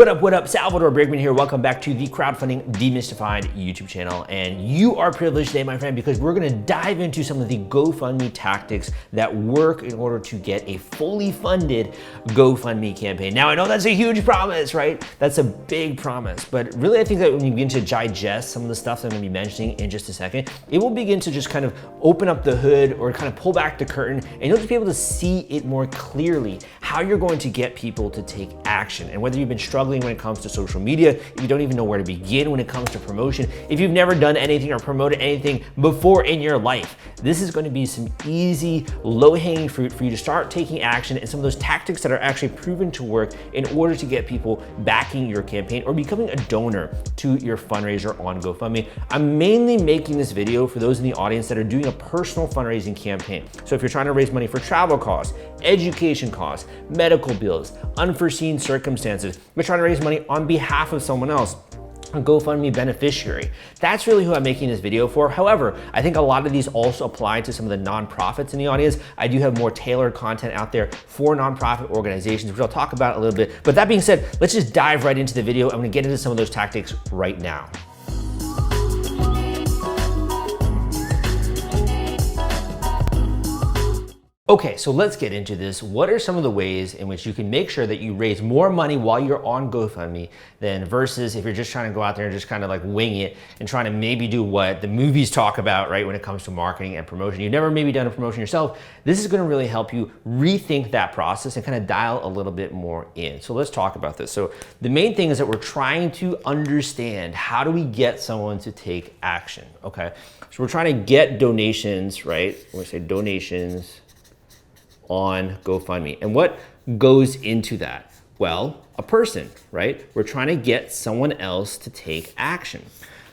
What up? Salvador Briggman here. Welcome back to the Crowdfunding Demystified YouTube channel. And you are privileged today, my friend, because we're gonna dive into some of the GoFundMe tactics that work in order to get a fully funded GoFundMe campaign. Now, I know that's a huge promise, right? That's a big promise, but really I think that when you begin to digest some of the stuff that I'm gonna be mentioning in just a second, it will begin to just kind of open up the hood or kind of pull back the curtain, and you'll just be able to see it more clearly, how you're going to get people to take action. And whether you've been struggling when it comes to social media, if you don't even know where to begin when it comes to promotion, if you've never done anything or promoted anything before in your life, this is going to be some easy, low-hanging fruit for you to start taking action and some of those tactics that are actually proven to work in order to get people backing your campaign or becoming a donor to your fundraiser on GoFundMe. I'm mainly making this video for those in the audience that are doing a personal fundraising campaign. So if you're trying to raise money for travel costs, education costs, medical bills, unforeseen circumstances, you're trying to raise money on behalf of someone else, a GoFundMe beneficiary. That's really who I'm making this video for. However, I think a lot of these also apply to some of the nonprofits in the audience. I do have more tailored content out there for nonprofit organizations, which I'll talk about a little bit. But that being said, let's just dive right into the video. I'm gonna get into some of those tactics right now. Okay, so let's get into this. What are some of the ways in which you can make sure that you raise more money while you're on GoFundMe than versus if you're just trying to go out there and just kind of like wing it and trying to maybe do what the movies talk about, right, when it comes to marketing and promotion. You've never maybe done a promotion yourself. This is gonna really help you rethink that process and kind of dial a little bit more in. So let's talk about this. So the main thing is that we're trying to understand, how do we get someone to take action, okay? So we're trying to get donations, right? When we say donations on GoFundMe. And what goes into that? Well, a person, right? We're trying to get someone else to take action.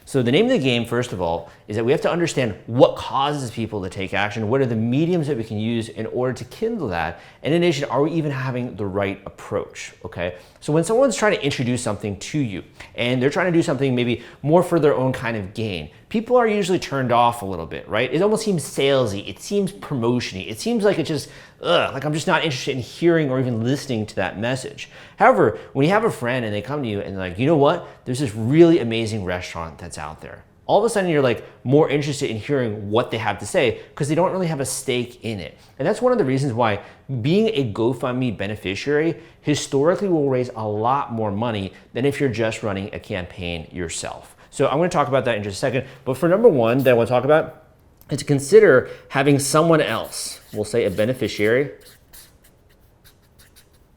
So the name of the game, first of all, is that we have to understand what causes people to take action. What are the mediums that we can use in order to kindle that? And in addition, are we even having the right approach, okay? So when someone's trying to introduce something to you and they're trying to do something maybe more for their own kind of gain, people are usually turned off a little bit, right? It almost seems salesy. It seems promotion-y. It seems like it's just, like I'm just not interested in hearing or even listening to that message. However, when you have a friend and they come to you and they're like, you know what? There's this really amazing restaurant that's out there. All of a sudden you're like more interested in hearing what they have to say because they don't really have a stake in it. And that's one of the reasons why being a GoFundMe beneficiary historically will raise a lot more money than if you're just running a campaign yourself. So I'm gonna talk about that in just a second. But for number one that I wanna talk about is to consider having someone else, we'll say a beneficiary,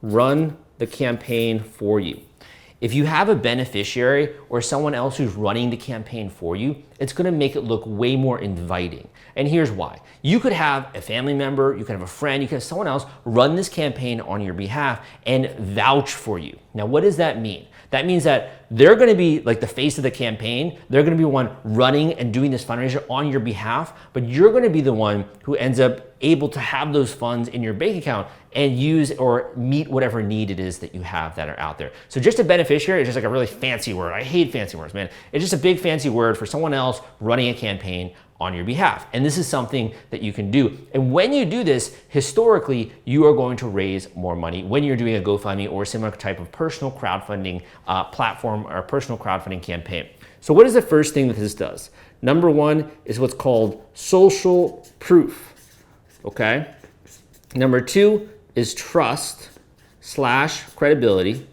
run the campaign for you. If you have a beneficiary or someone else who's running the campaign for you, it's gonna make it look way more inviting. And here's why. You could have a family member, you could have a friend, you could have someone else run this campaign on your behalf and vouch for you. Now, what does that mean? That means that they're gonna be like the face of the campaign. They're gonna be one running and doing this fundraiser on your behalf, but you're gonna be the one who ends up able to have those funds in your bank account and use or meet whatever need it is that you have that are out there. So just a beneficiary is just like a really fancy word. I hate fancy words, man. It's just a big fancy word for someone else running a campaign on your behalf. And this is something that you can do. And when you do this, historically, you are going to raise more money when you're doing a GoFundMe or similar type of personal crowdfunding platform or personal crowdfunding campaign. So what is the first thing that this does? Number one is what's called social proof, okay? Number two is trust/credibility,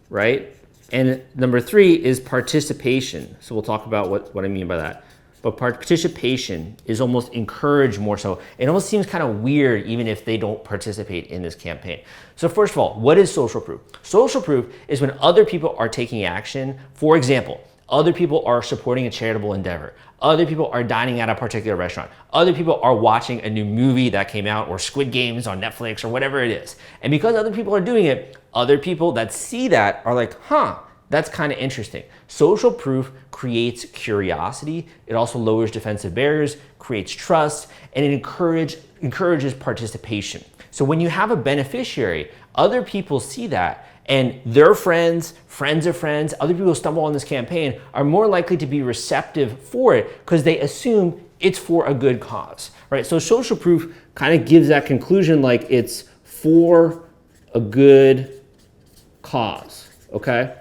right? And number three is participation. So we'll talk about what I mean by that. But participation is almost encouraged more so. It almost seems kind of weird even if they don't participate in this campaign. So first of all, what is social proof? Social proof is when other people are taking action. For example, other people are supporting a charitable endeavor. Other people are dining at a particular restaurant. Other people are watching a new movie that came out or Squid Games on Netflix or whatever it is. And because other people are doing it, other people that see that are like, huh, that's kind of interesting. Social proof creates curiosity. It also lowers defensive barriers, creates trust, and it encourages participation. So when you have a beneficiary, other people see that and their friends, friends of friends, other people who stumble on this campaign are more likely to be receptive for it because they assume it's for a good cause, right? So social proof kind of gives that conclusion like it's for a good cause, okay?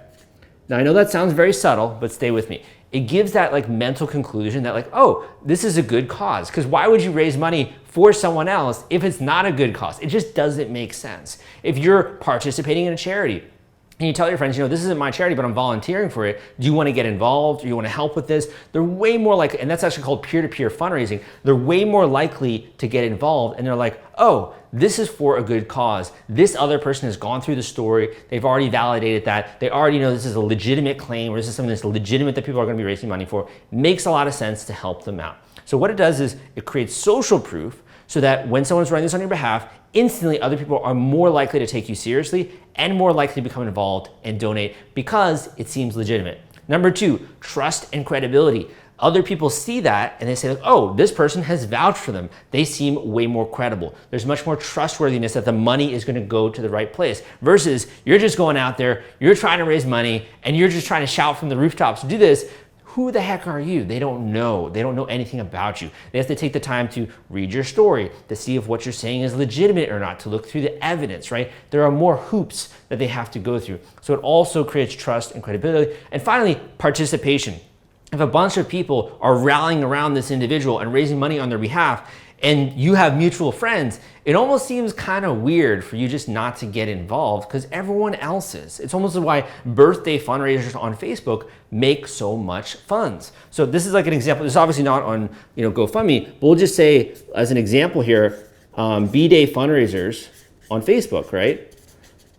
Now I know that sounds very subtle, but stay with me. It gives that like mental conclusion that like, oh, this is a good cause. Because why would you raise money for someone else if it's not a good cause? It just doesn't make sense. If you're participating in a charity and you tell your friends, this isn't my charity, but I'm volunteering for it. Do you want to get involved? Do you want to help with this? They're way more likely, and that's actually called peer-to-peer fundraising. They're way more likely to get involved, and they're like, oh, this is for a good cause. This other person has gone through the story. They've already validated that. They already know this is a legitimate claim, or this is something that's legitimate that people are going to be raising money for. It makes a lot of sense to help them out. So what it does is it creates social proof so that when someone's running this on your behalf, instantly other people are more likely to take you seriously and more likely to become involved and donate because it seems legitimate. Number 2, trust and credibility. Other people see that and they say, oh, this person has vouched for them. They seem way more credible. There's much more trustworthiness that the money is going to go to the right place versus you're just going out there, you're trying to raise money and you're just trying to shout from the rooftops to do this. Who the heck are you? They don't know. They don't know anything about you. They have to take the time to read your story, to see if what you're saying is legitimate or not, to look through the evidence, right? There are more hoops that they have to go through. So it also creates trust and credibility. And finally, participation. If a bunch of people are rallying around this individual and raising money on their behalf, and you have mutual friends, it almost seems kind of weird for you just not to get involved because everyone else is. It's almost why birthday fundraisers on Facebook make so much funds. So this is like an example. This is obviously not on GoFundMe, but we'll just say as an example here, B-Day fundraisers on Facebook, right?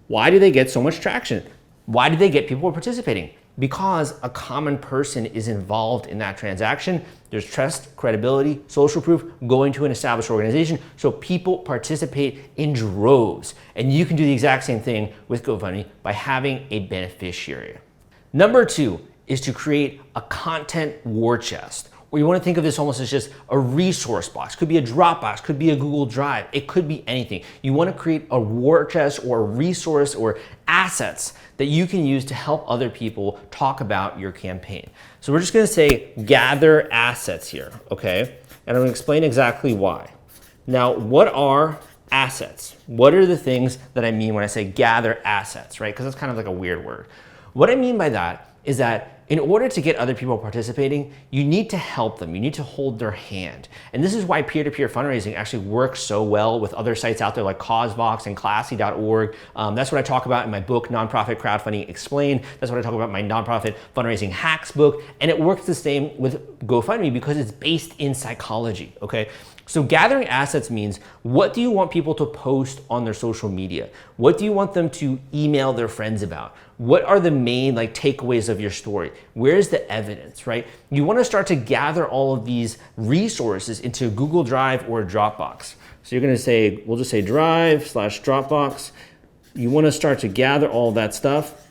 Why do they get so much traction? Why do they get people participating? Because a common person is involved in that transaction. There's trust, credibility, social proof going to an established organization. So people participate in droves. And you can do the exact same thing with GoFundMe by having a beneficiary. Number 2 is to create a content war chest. Or you want to think of this almost as just a resource box. Could be a Dropbox, could be a Google Drive. It could be anything. You want to create a war chest or a resource or assets that you can use to help other people talk about your campaign. So we're just going to say gather assets here, okay? And I'm going to explain exactly why. Now, what are assets? What are the things that I mean when I say gather assets, right? Because it's kind of like a weird word. What I mean by that is that in order to get other people participating, you need to help them. You need to hold their hand. And this is why peer-to-peer fundraising actually works so well with other sites out there like CauseVox and Classy.org. That's what I talk about in my book, Nonprofit Crowdfunding Explained. That's what I talk about in my Nonprofit Fundraising Hacks book. And it works the same with GoFundMe because it's based in psychology, okay? So gathering assets means, what do you want people to post on their social media? What do you want them to email their friends about? What are the main takeaways of your story? Where's the evidence, right? You want to start to gather all of these resources into Google Drive or Dropbox. So you're going to say, we'll just say Drive/Dropbox. You want to start to gather all that stuff.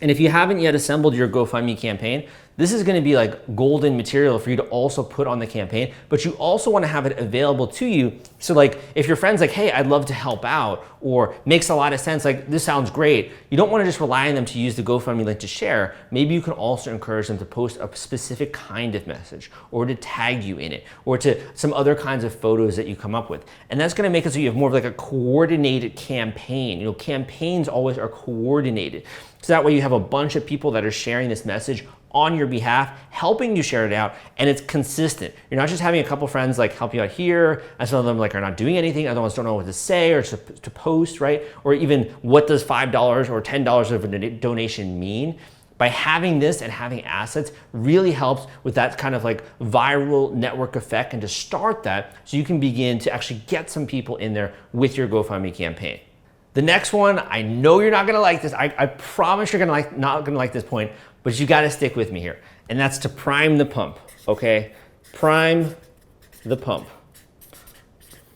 And if you haven't yet assembled your GoFundMe campaign, this is going to be like golden material for you to also put on the campaign, but you also want to have it available to you. So like if your friend's like, hey, I'd love to help out, or makes a lot of sense, like this sounds great, you don't want to just rely on them to use the GoFundMe link to share. Maybe you can also encourage them to post a specific kind of message, or to tag you in it, or to some other kinds of photos that you come up with. And that's going to make it so you have more of like a coordinated campaign. Campaigns always are coordinated. So that way you have a bunch of people that are sharing this message on your behalf, helping you share it out, and it's consistent. You're not just having a couple friends help you out here, and some of them are not doing anything, other ones don't know what to say or to post, right? Or even what does $5 or $10 of a donation mean? By having this and having assets really helps with that kind of viral network effect, and to start that so you can begin to actually get some people in there with your GoFundMe campaign. The next one, I know you're not gonna like this. I promise you're not gonna like this point, but you gotta stick with me here. And that's to prime the pump, okay? Prime the pump.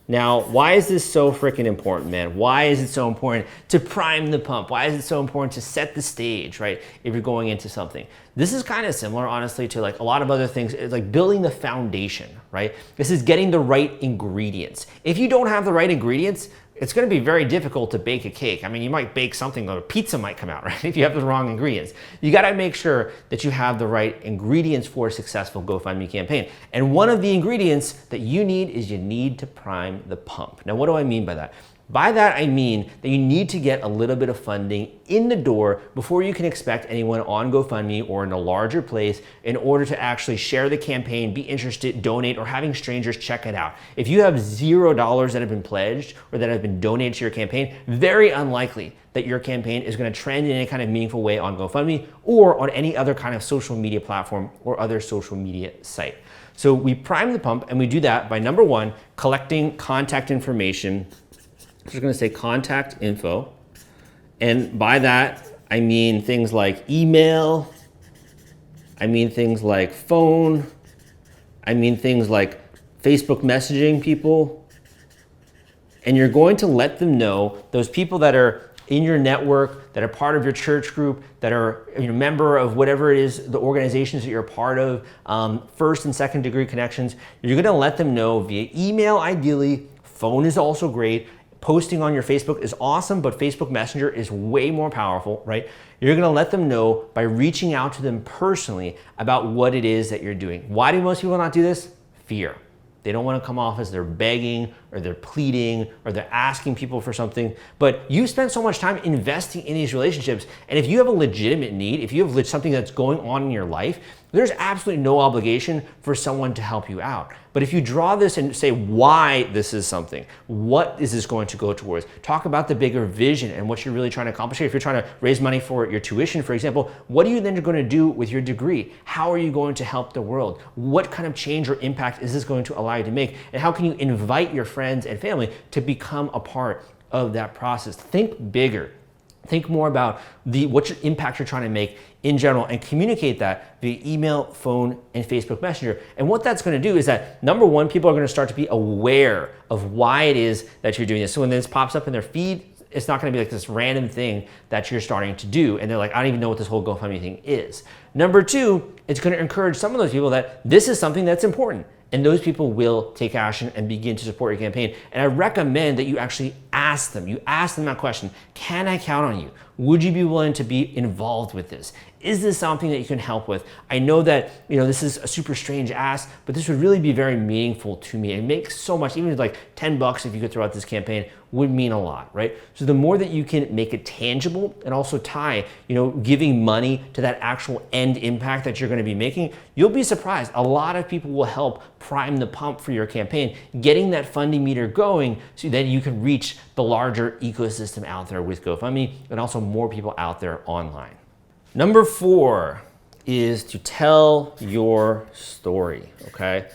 Now, why is this so freaking important, man? Why is it so important to prime the pump? Why is it so important to set the stage, right? If you're going into something. This is kind of similar, honestly, to a lot of other things. It's like building the foundation, right? This is getting the right ingredients. If you don't have the right ingredients, it's going to be very difficult to bake a cake. I mean, you might bake something, or a pizza might come out, right? If you have the wrong ingredients. You got to make sure that you have the right ingredients for a successful GoFundMe campaign. And one of the ingredients that you need is you need to prime the pump. Now, what do I mean by that? By that, I mean that you need to get a little bit of funding in the door before you can expect anyone on GoFundMe or in a larger place in order to actually share the campaign, be interested, donate, or having strangers check it out. If you have $0 that have been pledged or that have been donated to your campaign, very unlikely that your campaign is going to trend in any kind of meaningful way on GoFundMe or on any other kind of social media platform or other social media site. So we prime the pump, and we do that by, number one, collecting contact information. So we're going to say contact info. And by that, I mean things like email. I mean things like phone. I mean things like Facebook messaging people. And you're going to let them know, those people that are in your network, that are part of your church group, that are a member of whatever it is, the organizations that you're a part of, first and second degree connections, you're going to let them know via email ideally. Phone is also great. Posting on your Facebook is awesome, but Facebook Messenger is way more powerful, right? You're gonna let them know by reaching out to them personally about what it is that you're doing. Why do most people not do this? Fear. They don't want to come off as they're begging or they're pleading or they're asking people for something. But you spend so much time investing in these relationships, and if you have a legitimate need, if you have something that's going on in your life, there's absolutely no obligation for someone to help you out. But if you draw this and say why this is something, what is this going to go towards? Talk about the bigger vision and what you're really trying to accomplish. If you're trying to raise money for your tuition, for example, what are you then going to do with your degree? How are you going to help the world? What kind of change or impact is this going to allow you to make? And how can you invite your friends and family to become a part of that process? Think bigger. Think more about what impact you're trying to make in general, and communicate that via email, phone, and Facebook Messenger. And what that's going to do is that, number one, people are going to start to be aware of why it is that you're doing this. So when this pops up in their feed, it's not going to be like this random thing that you're starting to do, and they're like, I don't even know what this whole GoFundMe thing is. Number two, it's going to encourage some of those people that this is something that's important. And those people will take action and begin to support your campaign. And I recommend that you actually ask them. You ask them that question. Can I count on you? Would you be willing to be involved with this? Is this something that you can help with? I know that this is a super strange ask, but this would really be very meaningful to me. It makes so much, even like $10 if you could throw out this campaign would mean a lot, right? So the more that you can make it tangible and also tie, giving money to that actual end impact that you're going to be making, you'll be surprised. A lot of people will help prime the pump for your campaign, getting that funding meter going so that you can reach the larger ecosystem out there with GoFundMe and also more people out there online. Number 4 is to tell your story, okay?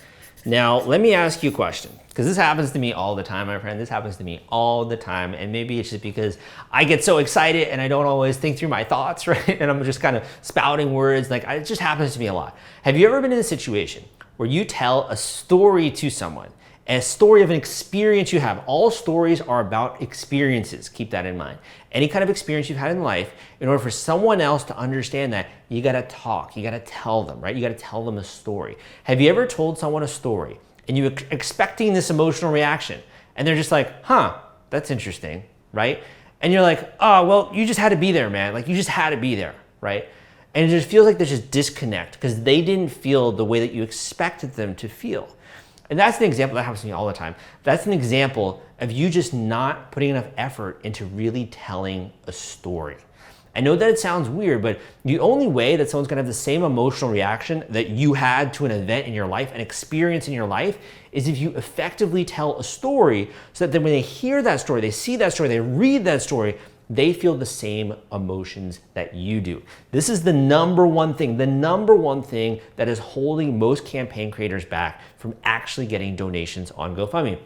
Now, let me ask you a question, because this happens to me all the time, my friend. This happens to me all the time, and maybe it's just because I get so excited and I don't always think through my thoughts, right? And I'm just kind of spouting words. It just happens to me a lot. Have you ever been in a situation where you tell a story to someone, a story of an experience you have? All stories are about experiences. Keep that in mind. Any kind of experience you've had in life, in order for someone else to understand that, you gotta talk, you gotta tell them, right? You gotta tell them a story. Have you ever told someone a story and you were expecting this emotional reaction and they're just like, huh, that's interesting, right? And you're like, oh, well, you just had to be there, man. You just had to be there, right? And it just feels like there's this disconnect because they didn't feel the way that you expected them to feel. And that's an example that happens to me all the time. That's an example of you just not putting enough effort into really telling a story. I know that it sounds weird, but the only way that someone's gonna have the same emotional reaction that you had to an event in your life, an experience in your life, is if you effectively tell a story so that then when they hear that story, they see that story, they read that story, they feel the same emotions that you do. This is the number one thing that is holding most campaign creators back from actually getting donations on GoFundMe.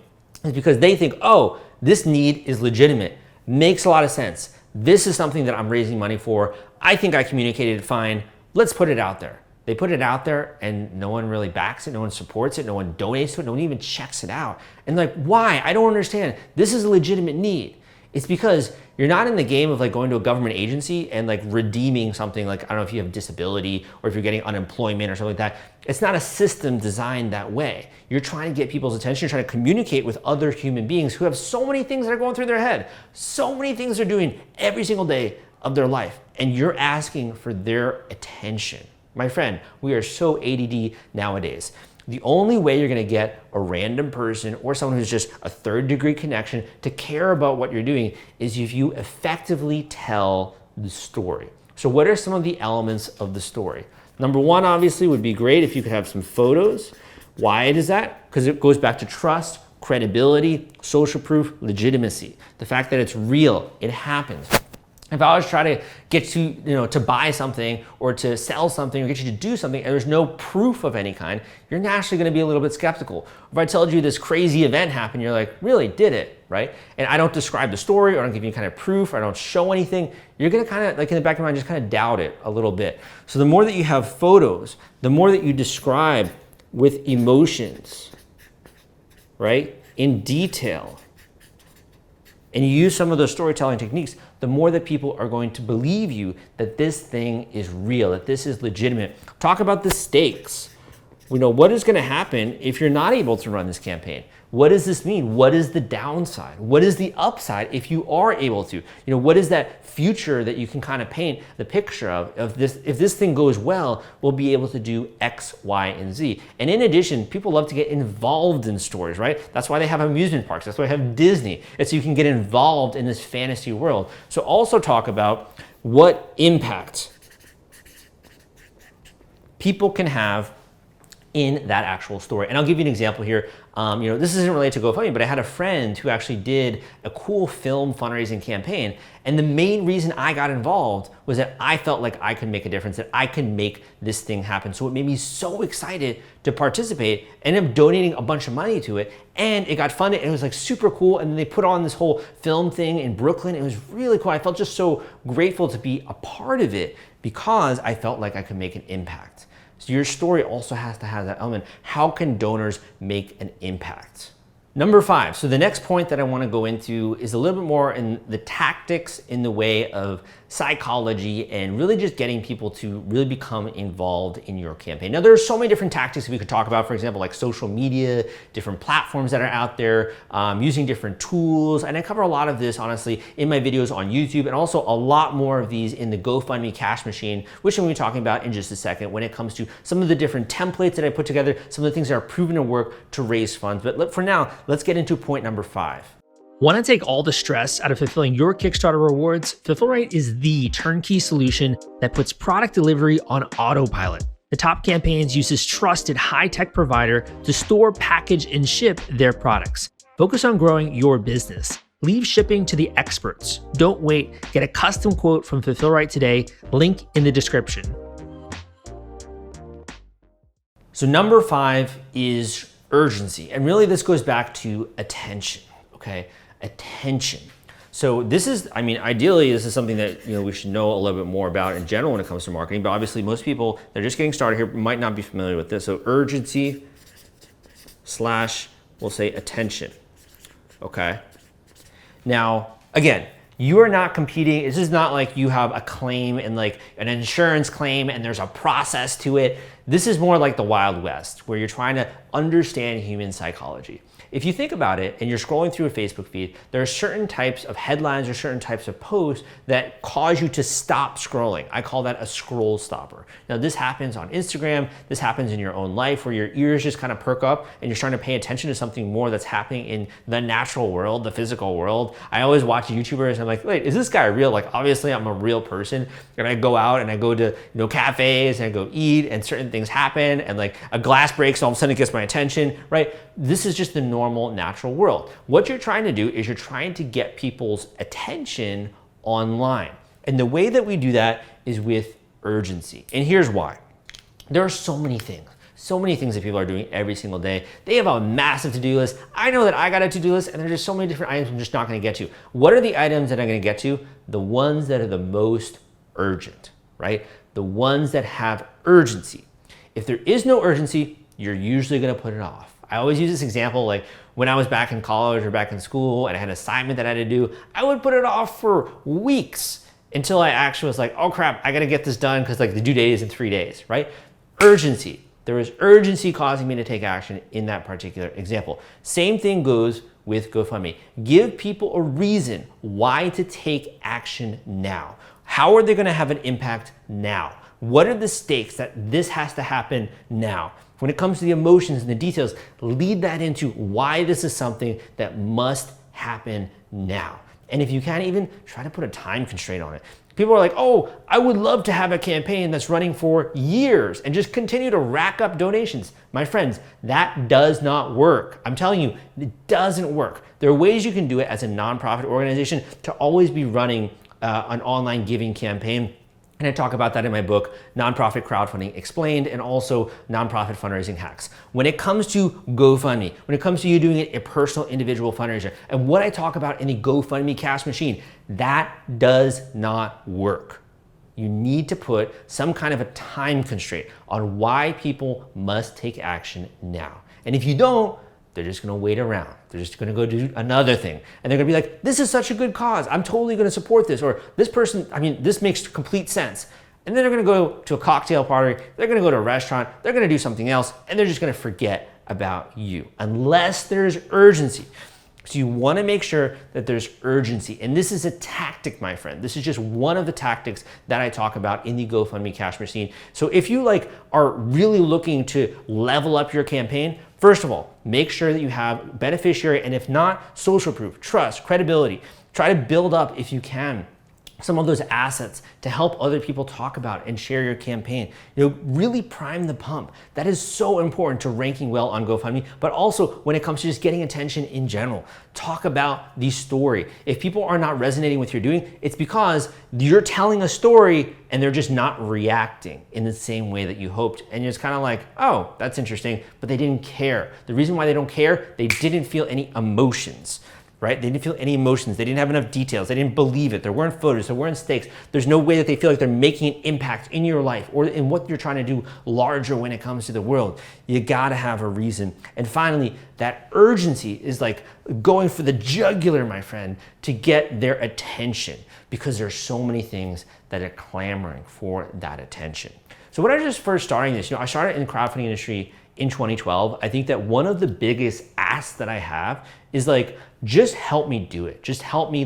It's because they think, oh, this need is legitimate, makes a lot of sense. This is something that I'm raising money for. I think I communicated fine. Let's put it out there. They put it out there and no one really backs it, no one supports it, no one donates to it, no one even checks it out. And why? I don't understand. This is a legitimate need. It's because you're not in the game of going to a government agency and redeeming something I don't know if you have disability or if you're getting unemployment or something like that. It's not a system designed that way. You're trying to get people's attention. You're trying to communicate with other human beings who have so many things that are going through their head, so many things they're doing every single day of their life, and you're asking for their attention. My friend, we are so ADD nowadays. The only way you're gonna get a random person or someone who's just a third-degree connection to care about what you're doing is if you effectively tell the story. So what are some of the elements of the story? Number one, obviously, would be great if you could have some photos. Why is that? Because it goes back to trust, credibility, social proof, legitimacy. The fact that it's real, it happens. If I was trying to get you, to buy something or to sell something or get you to do something and there's no proof of any kind, you're naturally gonna be a little bit skeptical. If I told you this crazy event happened, you're like, really, did it, right? And I don't describe the story or I don't give you any kind of proof or I don't show anything, you're gonna kind of, like in the back of your mind, just kind of doubt it a little bit. So the more that you have photos, the more that you describe with emotions, right, in detail, and you use some of those storytelling techniques, the more that people are going to believe you that this thing is real, that this is legitimate. Talk about the stakes. We know what is going to happen if you're not able to run this campaign. What does this mean? What is the downside? What is the upside if you are able to? What is that future that you can kind of paint the picture of this? If this thing goes well, we'll be able to do X, Y, and Z. And in addition, people love to get involved in stories, right? That's why they have amusement parks. That's why they have Disney. It's so you can get involved in this fantasy world. So also talk about what impact people can have in that actual story. And I'll give you an example here. This isn't related to GoFundMe, but I had a friend who actually did a cool film fundraising campaign. And the main reason I got involved was that I felt like I could make a difference, that I could make this thing happen. So it made me so excited to participate, ended up donating a bunch of money to it, and it got funded, and it was like super cool. And then they put on this whole film thing in Brooklyn. It was really cool. I felt just so grateful to be a part of it because I felt like I could make an impact. So your story also has to have that element. How can donors make an impact? Number 5, so the next point that I want to go into is a little bit more in the tactics in the way of psychology and really just getting people to really become involved in your campaign. Now, there are so many different tactics we could talk about, for example, like social media, different platforms that are out there, using different tools. And I cover a lot of this, honestly, in my videos on YouTube, and also a lot more of these in the GoFundMe cash machine, which I'm going to be talking about in just a second when it comes to some of the different templates that I put together, some of the things that are proven to work to raise funds. But for now, let's get into point number 5. Want to take all the stress out of fulfilling your Kickstarter rewards? Fulfillment is the turnkey solution that puts product delivery on autopilot. The top campaigns use this trusted high-tech provider to store, package, and ship their products. Focus on growing your business. Leave shipping to the experts. Don't wait. Get a custom quote from Fulfillment today. Link in the description. So number 5 is urgency. And really this goes back to attention, okay? Attention. So this is, ideally this is something that we should know a little bit more about in general when it comes to marketing, but obviously most people that are just getting started here might not be familiar with this. So urgency / we'll say attention, okay? Now, again, you are not competing. This is not like you have a claim and like an insurance claim and there's a process to it. This is more like the Wild West where you're trying to understand human psychology. If you think about it and you're scrolling through a Facebook feed, there are certain types of headlines or certain types of posts that cause you to stop scrolling. I call that a scroll stopper. Now this happens on Instagram, this happens in your own life where your ears just kind of perk up and you're starting to pay attention to something more that's happening in the natural world, the physical world. I always watch YouTubers and I'm like, wait, is this guy real? Like obviously I'm a real person and I go out and I go to cafes and I go eat and certain things happen and like a glass breaks, so all of a sudden it gets my attention, right? This is just the normal, natural world. What you're trying to do is you're trying to get people's attention online. And the way that we do that is with urgency. And here's why. There are so many things that people are doing every single day. They have a massive to-do list. I know that I got a to-do list and there's just so many different items I'm just not gonna get to. What are the items that I'm gonna get to? The ones that are the most urgent, right? The ones that have urgency. If there is no urgency, you're usually gonna put it off. I always use this example, like when I was back in college or back in school and I had an assignment that I had to do, I would put it off for weeks until I actually was like, oh crap, I gotta get this done because like the due date is in 3 days, right? Urgency. There is urgency causing me to take action in that particular example. Same thing goes with GoFundMe. Give people a reason why to take action now. How are they gonna have an impact now? What are the stakes that this has to happen now? When it comes to the emotions and the details, lead that into why this is something that must happen now. And if you can, even try to put a time constraint on it. People are like, oh, I would love to have a campaign that's running for years and just continue to rack up donations. My friends, that does not work. I'm telling you, it doesn't work. There are ways you can do it as a nonprofit organization to always be running an online giving campaign. And I talk about that in my book, Nonprofit Crowdfunding Explained, and also Nonprofit Fundraising Hacks. When it comes to GoFundMe, when it comes to you doing a personal individual fundraiser, and what I talk about in the GoFundMe cash machine, that does not work. You need to put some kind of a time constraint on why people must take action now. And if you don't, they're just gonna wait around. They're just gonna go do another thing. And they're gonna be like, this is such a good cause. I'm totally gonna support this. Or this person, this makes complete sense. And then they're gonna go to a cocktail party, they're gonna go to a restaurant, they're gonna do something else, and they're just gonna forget about you, unless there's urgency. So you wanna make sure that there's urgency. And this is a tactic, my friend. This is just one of the tactics that I talk about in the GoFundMe cash machine. So if you are really looking to level up your campaign, first of all, make sure that you have beneficiary, and if not, social proof, trust, credibility. Try to build up, if you can, some of those assets to help other people talk about and share your campaign. Really prime the pump. That is so important to ranking well on GoFundMe, but also when it comes to just getting attention in general. Talk about the story. If people are not resonating with what you're doing, it's because you're telling a story and they're just not reacting in the same way that you hoped. And you're just kind of like, oh, that's interesting, but they didn't care. The reason why they don't care, they didn't feel any emotions. Right? They didn't feel any emotions. They didn't have enough details. They didn't believe it. There weren't photos. There weren't stakes. There's no way that they feel like they're making an impact in your life or in what you're trying to do larger when it comes to the world. You gotta have a reason. And finally, that urgency is like going for the jugular, my friend, to get their attention, because there's so many things that are clamoring for that attention. So when I was just first starting this, I started in the crowdfunding industry in 2012. I think that one of the biggest asks that I have is just help me do it. Just help me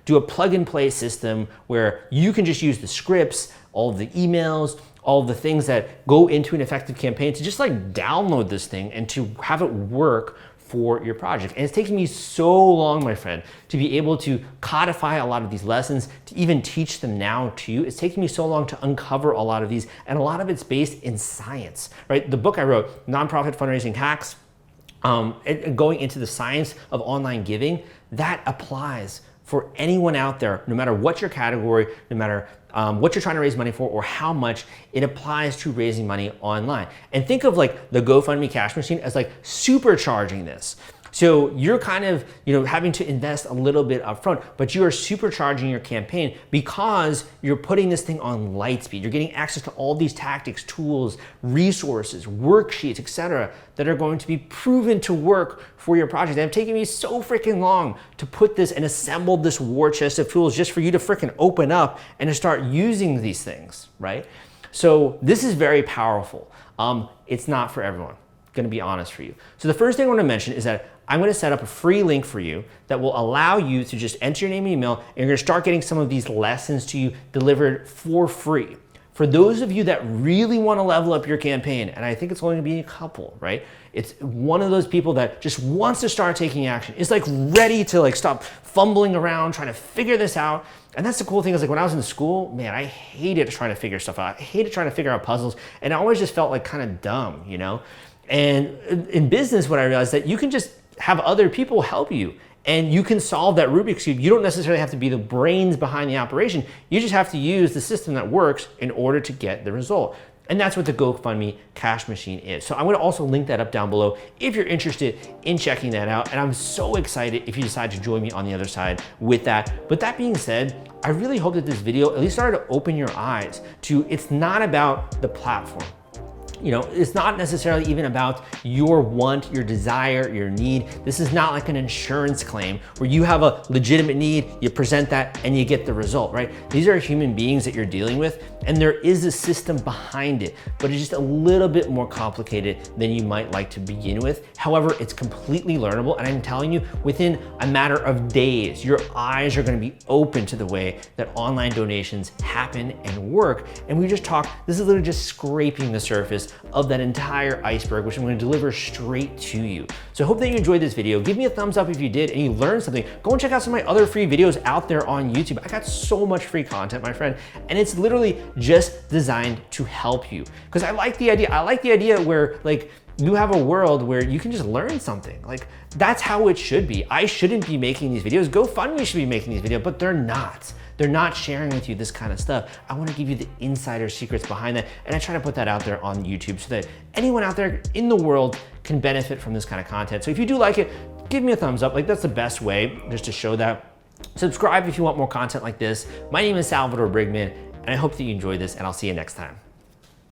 do a plug and play system where you can just use the scripts, all of the emails, all of the things that go into an effective campaign to just download this thing and to have it work for your project. And it's taken me so long, my friend, to be able to codify a lot of these lessons, to even teach them now to you. It's taken me so long to uncover a lot of these, and a lot of it's based in science, right? The book I wrote, Nonprofit Fundraising Hacks, going into the science of online giving, that applies for anyone out there, no matter what your category, no matter what you're trying to raise money for or how much, it applies to raising money online. And think of the GoFundMe cash machine as supercharging this. So you're kind of, having to invest a little bit upfront, but you are supercharging your campaign because you're putting this thing on light speed. You're getting access to all these tactics, tools, resources, worksheets, etc., that are going to be proven to work for your project. And it's taken me so freaking long to put this and assemble this war chest of tools just for you to freaking open up and to start using these things, right? So this is very powerful. It's not for everyone. Going to be honest for you. So the first thing I want to mention is that I'm going to set up a free link for you that will allow you to just enter your name and email, and you're going to start getting some of these lessons to you delivered for free. For those of you that really want to level up your campaign, and I think it's only going to be a couple, right? It's one of those people that just wants to start taking action. It's ready to stop fumbling around, trying to figure this out. And that's the cool thing is when I was in school, man, I hated trying to figure stuff out. I hated trying to figure out puzzles, and I always just felt kind of dumb, And in business, what I realized that you can just have other people help you, and you can solve that Rubik's Cube. You don't necessarily have to be the brains behind the operation. You just have to use the system that works in order to get the result. And that's what the GoFundMe cash machine is. So I'm going to also link that up down below if you're interested in checking that out. And I'm so excited if you decide to join me on the other side with that. But that being said, I really hope that this video at least started to open your eyes to it's not about the platform. You know, it's not necessarily even about your want, your desire, your need. This is not like an insurance claim where you have a legitimate need, you present that and you get the result, right? These are human beings that you're dealing with, and there is a system behind it, but it's just a little bit more complicated than you might like to begin with. However, it's completely learnable, and I'm telling you, within a matter of days, your eyes are gonna be open to the way that online donations happen and work. And we just talked, this is literally just scraping the surface of that entire iceberg, which I'm gonna deliver straight to you. So I hope that you enjoyed this video. Give me a thumbs up if you did and you learned something. Go and check out some of my other free videos out there on YouTube. I got so much free content, my friend, and it's literally just designed to help you. Because I like the idea. I like the idea where like you have a world where you can just learn something. Like that's how it should be. I shouldn't be making these videos. GoFundMe should be making these videos, but they're not. They're not sharing with you this kind of stuff. I want to give you the insider secrets behind that, and I try to put that out there on YouTube so that anyone out there in the world can benefit from this kind of content. So if you do like it, give me a thumbs up. Like that's the best way just to show that. Subscribe if you want more content like this. My name is Salvador Briggman, and I hope that you enjoyed this, and I'll see you next time.